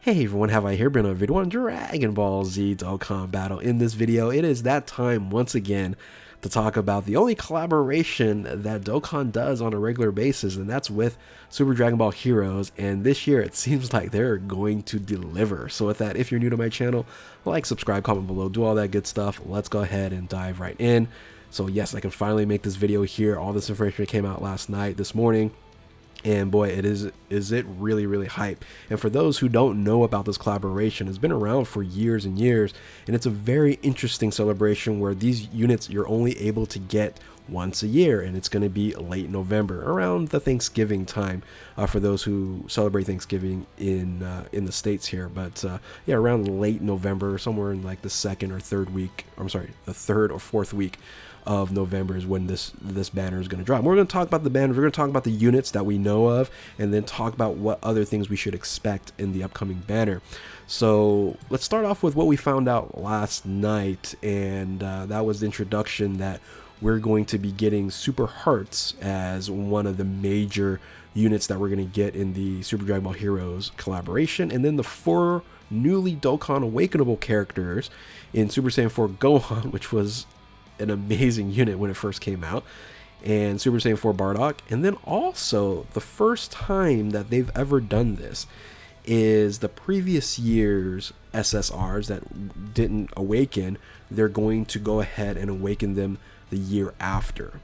Hey everyone, have I here been a video on Dragon Ball Z Dokkan Battle. In this video, it is that time once again to talk about the only collaboration that Dokkan does on a regular basis, and that's with Super Dragon Ball Heroes. And this year, it seems like they're going to deliver. So with that, if you're new to my channel, like, subscribe, comment below, do all that good stuff. Let's go ahead and dive right in. So yes, I can finally make this video here. All this information came out last night, this morning. And boy, is it really hype. And for those who don't know about this collaboration, it's been around for years and years, and it's a very interesting celebration where these units you're only able to get once a year, and it's going to be late November, around the Thanksgiving time, for those who celebrate Thanksgiving in the States here. But yeah, around late November, somewhere in like the second or third week, I'm sorry, the third or fourth week of November is when this banner is going to drop. We're going to talk about the banners, we're going to talk about the units that we know of, and then talk about what other things we should expect in the upcoming banner. So let's start off with what we found out last night, and that was the introduction that we're going to be getting Super Hearts as one of the major units that we're going to get in the Super Dragon Ball Heroes collaboration, and then the 4 newly Dokkan Awakenable characters in Super Saiyan 4 Gohan, which was an amazing unit when it first came out, and Super Saiyan 4 Bardock. And then also the first time that they've ever done this is the previous year's SSRs that didn't awaken. They're going to go ahead and awaken them the year after.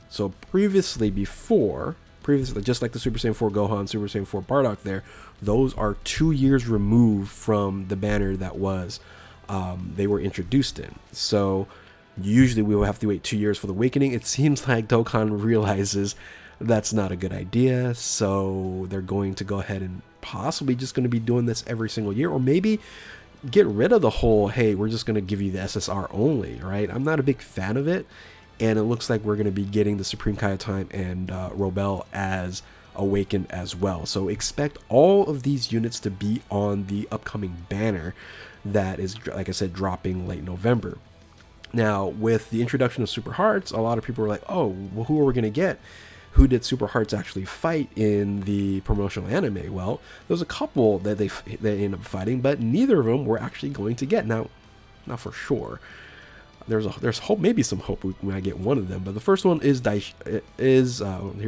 So previously, just like the Super Saiyan 4 Gohan, Super Saiyan 4 Bardock there, those are 2 years removed from the banner that was they were introduced in. So usually we will have to wait 2 years for the awakening. It seems like Dokkan realizes that's not a good idea, so they're going to go ahead and possibly just going to be doing this every single year, or maybe get rid of the whole, hey, we're just going to give you the SSR only, right? I'm not a big fan of it, and it looks like we're going to be getting the Supreme Kai Time and Robel as awakened as well. So expect all of these units to be on the upcoming banner that is, like I said, dropping late November. Now, with the introduction of Super Hearts, a lot of people were like, oh, well, who are we going to get? Who did Super Hearts actually fight in the promotional anime? Well, there's a couple that they ended up fighting, but neither of them we're actually going to get. Now, not for sure. There's hope, maybe some hope we might get one of them, but the first one is here's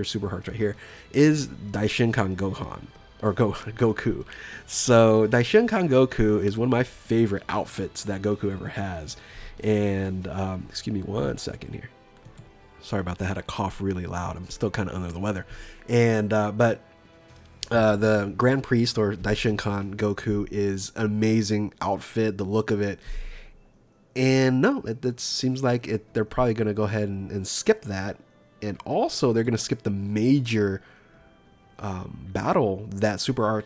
Super Hearts right here, is Daishinkan Gohan. Or Goku. So Daishinkan Goku is one of my favorite outfits that Goku ever has. And excuse me one second here. Sorry about that. I had a cough really loud. I'm still kind of under the weather. And but the Grand Priest or Daishinkan Goku is an amazing outfit. The look of it. And no, it seems like they're probably going to go ahead and skip that. And also they're going to skip the major battle that Super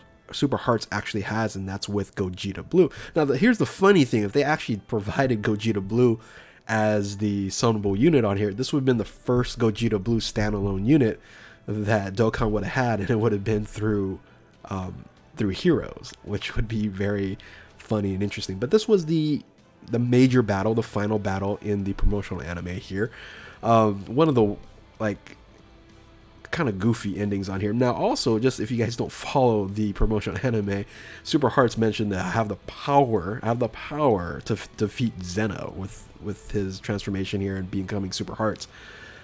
Hearts actually has, and that's with Gogeta Blue. Now, here's the funny thing. If they actually provided Gogeta Blue as the summonable unit on here, this would have been the first Gogeta Blue standalone unit that Dokkan would have had, and it would have been through Heroes, which would be very funny and interesting. But this was the major battle, the final battle in the promotional anime here. One of the, like, kind of goofy endings on here. Now, also, just if you guys don't follow the promotional anime, Super Hearts mentioned that I have the power to defeat Zeno with his transformation here and becoming Super Hearts.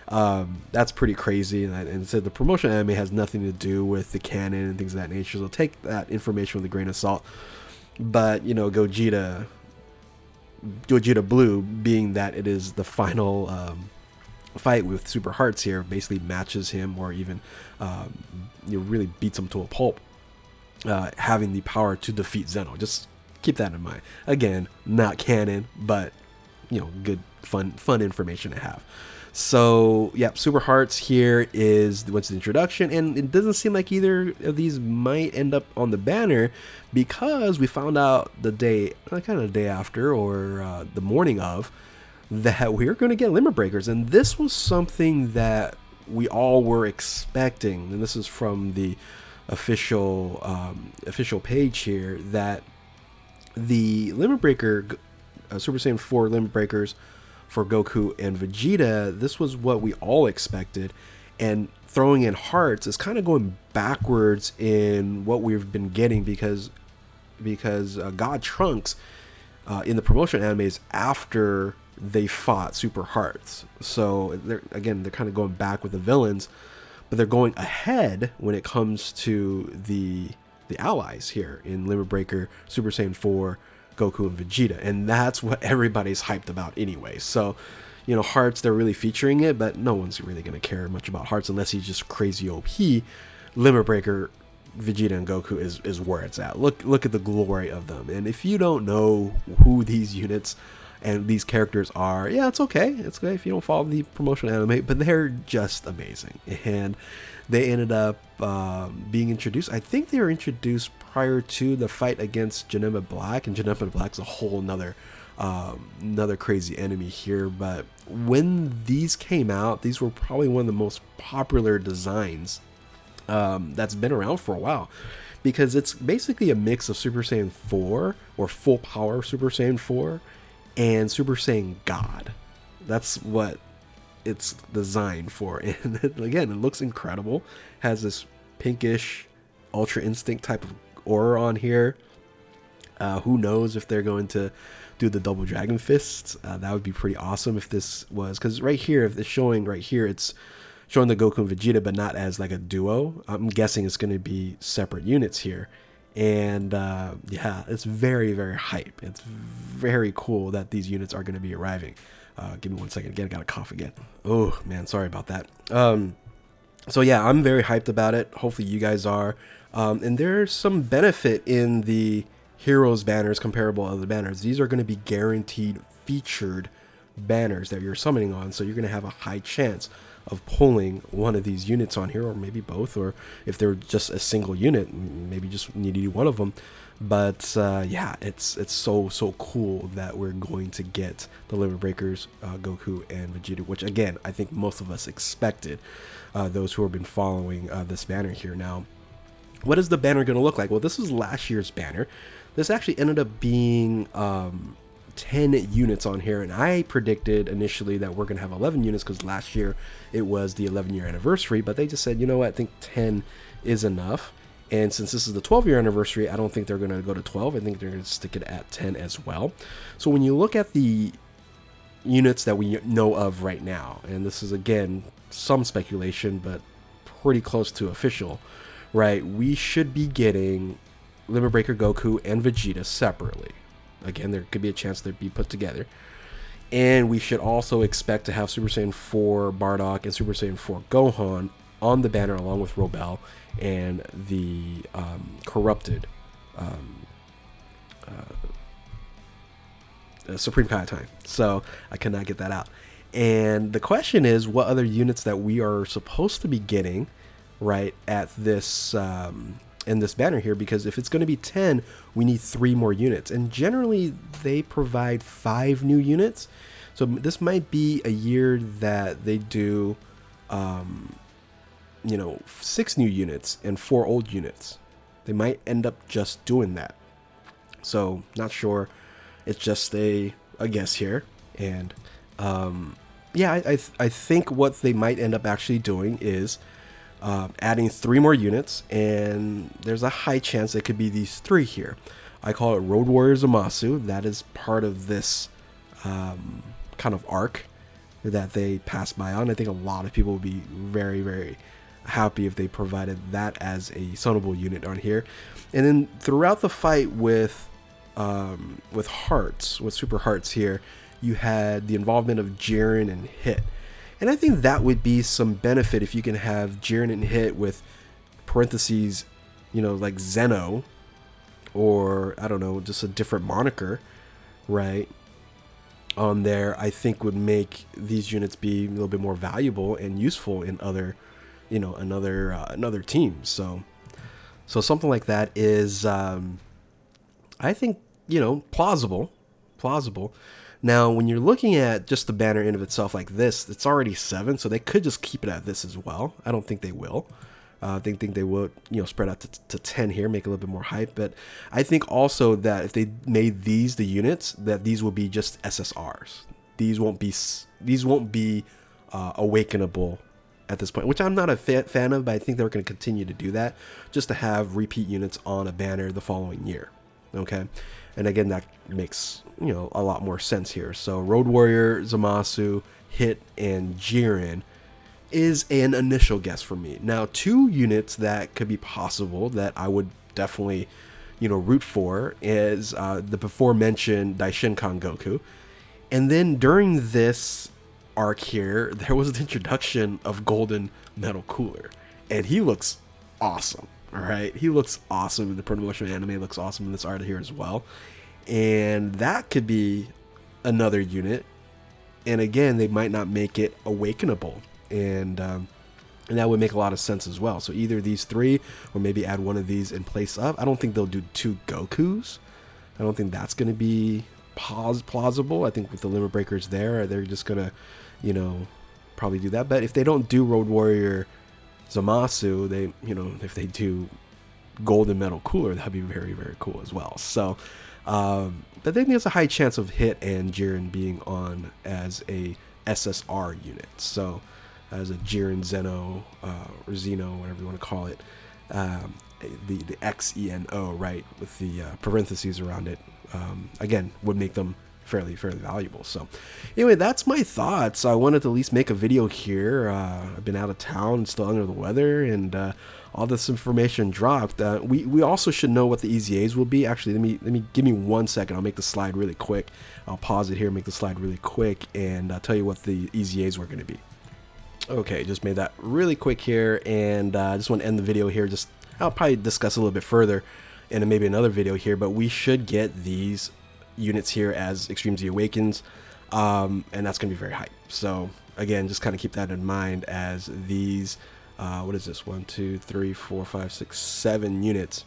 That's pretty crazy, and said the promotional anime has nothing to do with the canon and things of that nature, so take that information with a grain of salt. But, you know, Gogeta Blue, being that it is the final fight with Super Hearts here, basically matches him, or even really beats him to a pulp, having the power to defeat Zeno. Just keep that in mind. Again, not canon, but good fun information to have. So yeah, Super Hearts here is what's the introduction, and it doesn't seem like either of these might end up on the banner, because we found out the day after, or the morning of, that we're going to get limit breakers. And this was something that we all were expecting, and this is from the official page here, that the limit breaker, Super Saiyan 4 limit breakers for Goku and Vegeta, this was what we all expected. And throwing in hearts is kind of going backwards in what we've been getting, because because God Trunks in the promotion anime is after they fought Super Hearts. So they're kind of going back with the villains, but they're going ahead when it comes to the allies here in Limit Breaker, Super Saiyan 4, Goku, and Vegeta, and that's what everybody's hyped about anyway. So, you know, Hearts, they're really featuring it, but no one's really going to care much about Hearts unless he's just crazy OP. Limit Breaker, Vegeta, and Goku is where it's at. Look at the glory of them. And if you don't know who these units and these characters are, yeah, it's okay. It's okay if you don't follow the promotional anime, but they're just amazing. And they ended up being introduced. I think they were introduced prior to the fight against Janemba Black, and Janemba Black's a whole another crazy enemy here. But when these came out, these were probably one of the most popular designs that's been around for a while, because it's basically a mix of Super Saiyan 4 or full power Super Saiyan 4 and Super Saiyan God. That's what it's designed for. And again, it looks incredible. Has this pinkish Ultra Instinct type of aura on here. Who knows if they're going to do the double dragon fists. That would be pretty awesome if this was, because right here, if it's showing right here, it's showing the Goku and Vegeta, but not as like a duo. I'm guessing it's going to be separate units here. And yeah, it's very, very hype. It's very cool that these units are going to be arriving. Give me 1 second. Again, I got a cough again. Oh man, sorry about that. So yeah, I'm very hyped about it. Hopefully you guys are. And there's some benefit in the Heroes banners comparable to other banners. These are going to be guaranteed featured banners that you're summoning on. So you're going to have a high chance of pulling one of these units on here, or maybe both, or if they're just a single unit, maybe just need to do one of them. But yeah, it's so cool that we're going to get the Limit Breakers, Goku and Vegeta, which again, I think most of us expected, those who have been following this banner here. Now, what is the banner going to look like? Well, this is last year's banner. This actually ended up being 10 units on here, and I predicted initially that we're going to have 11 units because last year it was the 11-year anniversary, but they just said, you know what, I think 10 is enough. And since this is the 12-year anniversary, I don't think they're going to go to 12. I think they're going to stick it at 10 as well. So when you look at the units that we know of right now, and this is again some speculation but pretty close to official, right, we should be getting Limit Breaker Goku and Vegeta separately. Again, there could be a chance they'd be put together. And we should also expect to have Super Saiyan 4 Bardock and Super Saiyan 4 Gohan on the banner along with Robel and the corrupted Supreme Kaiotai. So I cannot get that out. And the question is, what other units that we are supposed to be getting right at this in this banner here, because if it's going to be 10, we need 3 more units, and generally they provide 5 new units. So this might be a year that they do 6 new units and 4 old units. They might end up just doing that, so not sure. It's just a guess here. And yeah, I think what they might end up actually doing is adding 3 more units, and there's a high chance it could be these 3 here. I call it Road Warriors Zamasu. That is part of this kind of arc that they pass by on. I think a lot of people would be very, very happy if they provided that as a summable unit on here. And then throughout the fight with Hearts, with Super Hearts here, you had the involvement of Jiren and Hit. And I think that would be some benefit if you can have Jiren and Hit with parentheses, like Zeno, or I don't know, just a different moniker, right, on there. I think would make these units be a little bit more valuable and useful in other, another teams. So something like that is, I think, plausible. Now, when you're looking at just the banner in of itself like this, it's already 7, so they could just keep it at this as well. I don't think they will. I think they would, spread out to 10 here, make it a little bit more hype. But I think also that if they made these the units, that these will be just SSRs. These won't be awakenable at this point, which I'm not a fan of, but I think they're going to continue to do that just to have repeat units on a banner the following year. Okay, and again, that makes, you know, a lot more sense here. So Road Warrior, Zamasu, Hit, and Jiren is an initial guess for me. Now, 2 units that could be possible that I would definitely, you know, root for is the before mentioned Daishinkan Goku. And then during this arc here, there was the introduction of Golden Metal Cooler, and he looks awesome. All right, he looks awesome. The promotional anime looks awesome in this art here as well, and that could be another unit. And again, they might not make it awakenable, and that would make a lot of sense as well. So either these 3, or maybe add one of these in place of. I don't think they'll do 2 Gokus. I don't think that's going to be plausible. I think with the limit breakers there, they're just gonna, you know, probably do that. But if they don't do Road Warrior Zamasu, they, you know, if they do Golden Metal Cooler, that'd be very, very cool as well. So but I think there's a high chance of Hit and Jiren being on as a SSR unit, so as a Jiren Zeno or Zeno, whatever you want to call it, the XENO, right, with the parentheses around it, again, would make them fairly valuable. So anyway, that's my thoughts. I wanted to at least make a video here. I've been out of town, still under the weather, and all this information dropped. We also should know what the EZAs will be. Actually, let me give me 1 second. I'll make the slide really quick. I'll pause it here, make the slide really quick, and I'll tell you what the EZAs were going to be. Okay, just made that really quick here, and I just want to end the video here. I'll probably discuss a little bit further in maybe another video here, but we should get these units here as Extreme Z Awakens, and that's going to be very hype. So again, just kind of keep that in mind as these, what is this, 1, 2, 3, 4, 5, 6, 7 units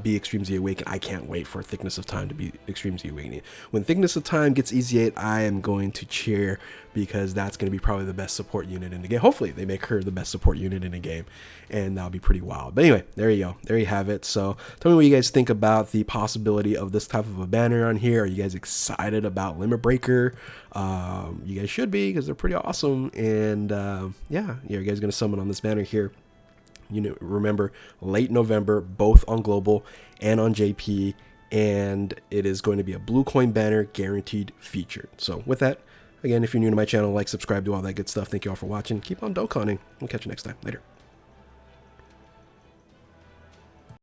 be Extreme Z Awaken. I can't wait for Thickness of Time to be Extreme Z Awakening. When Thickness of Time gets EZ8, I am going to cheer, because that's going to be probably the best support unit in the game. Hopefully they make her the best support unit in the game, and that'll be pretty wild. But anyway, there you go. There you have it. So tell me what you guys think about the possibility of this type of a banner on here. Are you guys excited about Limit Breaker? You guys should be, because they're pretty awesome. And yeah, you guys going to summon on this banner here. You know, remember, late November, both on Global and on JP, and it is going to be a blue coin banner, guaranteed featured. So with that, again, if you're new to my channel, like, subscribe, do all that good stuff. Thank you all for watching. Keep on Dokkaning. We'll catch you next time. Later.